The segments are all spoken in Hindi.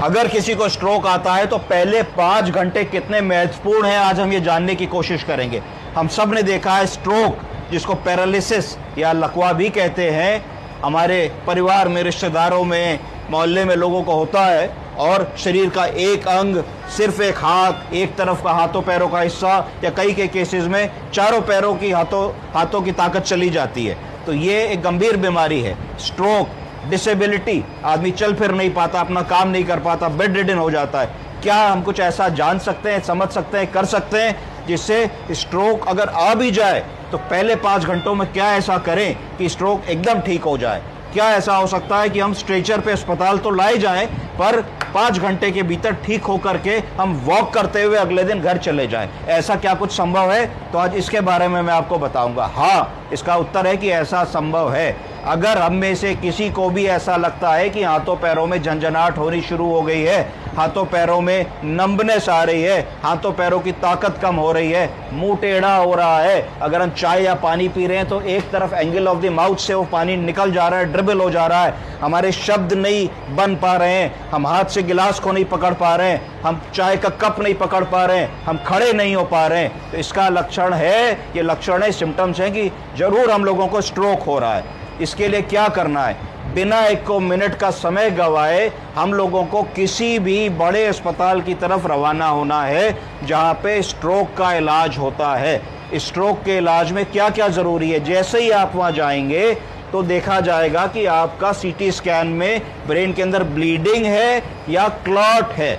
अगर किसी को स्ट्रोक आता है तो पहले 5 घंटे कितने महत्वपूर्ण हैं, आज हम ये जानने की कोशिश करेंगे। हम सब ने देखा है स्ट्रोक, जिसको पैरालिसिस या लकवा भी कहते हैं, हमारे परिवार में, रिश्तेदारों में, मोहल्ले में लोगों को होता है और शरीर का एक अंग, सिर्फ एक हाथ, एक तरफ का हाथों पैरों का हिस्सा या कई के केसेस में चारों पैरों की हाथों की ताकत चली जाती है। तो ये एक गंभीर बीमारी है स्ट्रोक। डिसेबिलिटी, आदमी चल फिर नहीं पाता, अपना काम नहीं कर पाता, बेड रिडन हो जाता है। क्या हम कुछ ऐसा जान सकते हैं, समझ सकते हैं, कर सकते हैं जिससे स्ट्रोक अगर आ भी जाए तो पहले 5 घंटों में क्या ऐसा करें कि स्ट्रोक एकदम ठीक हो जाए? क्या ऐसा हो सकता है कि हम स्ट्रेचर पे अस्पताल तो लाए जाएं पर 5 घंटे के भीतर ठीक होकर के हम वॉक करते हुए अगले दिन घर चले जाएं? ऐसा क्या कुछ संभव है? तो आज इसके बारे में मैं आपको बताऊंगा। हाँ, इसका उत्तर है कि ऐसा संभव है। अगर हम में से किसी को भी ऐसा लगता है कि हाथों पैरों में झंझनाहट होनी शुरू हो गई है, हाथों पैरों में नंबनेस आ रही है, हाथों पैरों की ताकत कम हो रही है, मुंह टेढ़ा हो रहा है, अगर हम चाय या पानी पी रहे हैं तो एक तरफ एंगल ऑफ द माउथ से वो पानी निकल जा रहा है, ड्रिबल हो जा रहा है, हमारे शब्द नहीं बन पा रहे हैं, हम हाथ से गिलास को नहीं पकड़ पा रहे हैं, हम चाय का कप नहीं पकड़ पा रहे हैं, हम खड़े नहीं हो पा रहे हैं, तो इसका लक्षण है, ये लक्षण है, सिम्टम्स हैं कि जरूर हम लोगों को स्ट्रोक हो रहा है। इसके लिए क्या करना है? बिना 1 मिनट का समय गवाए हम लोगों को किसी भी बड़े अस्पताल की तरफ रवाना होना है जहां पे स्ट्रोक का इलाज होता है। स्ट्रोक के इलाज में क्या क्या ज़रूरी है? जैसे ही आप वहां जाएंगे तो देखा जाएगा कि आपका सीटी स्कैन में ब्रेन के अंदर ब्लीडिंग है या क्लॉट है।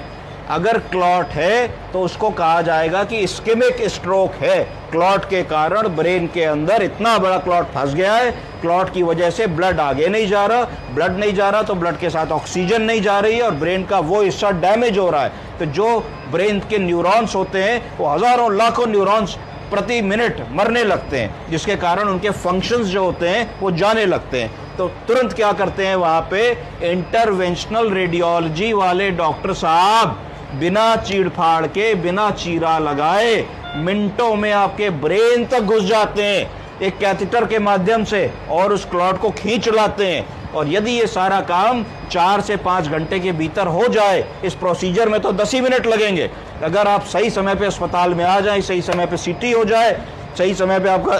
अगर क्लॉट है तो उसको कहा जाएगा कि इस्केमिक स्ट्रोक है। क्लॉट के कारण ब्रेन के अंदर इतना बड़ा क्लॉट फंस गया है, क्लॉट की वजह से ब्लड आगे नहीं जा रहा, ब्लड नहीं जा रहा तो ब्लड के साथ ऑक्सीजन नहीं जा रही है और ब्रेन का वो हिस्सा डैमेज हो रहा है। तो जो ब्रेन के न्यूरॉन्स होते हैं वो हजारों लाखों न्यूरॉन्स प्रति मिनट मरने लगते हैं, जिसके कारण उनके फंक्शंस जो होते हैं वो जाने लगते हैं। तो तुरंत क्या करते हैं वहाँ पे इंटरवेंशनल रेडियोलॉजी वाले डॉक्टर साहब बिना चीड़-फाड़ के, बिना चीरा लगाए मिनटों में आपके ब्रेन तक घुस जाते हैं एक कैथेटर के माध्यम से और उस क्लॉट को खींच लाते हैं। और यदि ये सारा काम 4 से 5 घंटे के भीतर हो जाए, इस प्रोसीजर में तो 10 ही मिनट लगेंगे। अगर आप सही समय पे अस्पताल में आ जाएं, सही समय पे सीटी हो जाए, सही समय पे आपका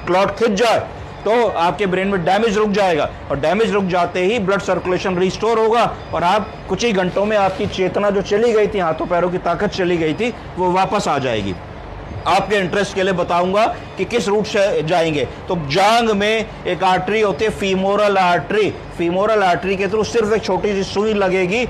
क्लॉट खिंच जाए तो आपके ब्रेन में डैमेज रुक जाएगा और डैमेज रुक जाते ही ब्लड सर्कुलेशन रिस्टोर होगा और आप कुछ ही घंटों में आपकी चेतना जो चली गई थी, हाथों पैरों की ताकत चली गई थी, वो वापस आ जाएगी। आपके इंटरेस्ट के लिए बताऊंगा कि किस रूट से जाएंगे। तो जांग में एक आर्टरी होती है फीमोरल आर्टरी, फीमोरल आर्टरी के थ्रू सिर्फ एक छोटी सी सुई लगेगी।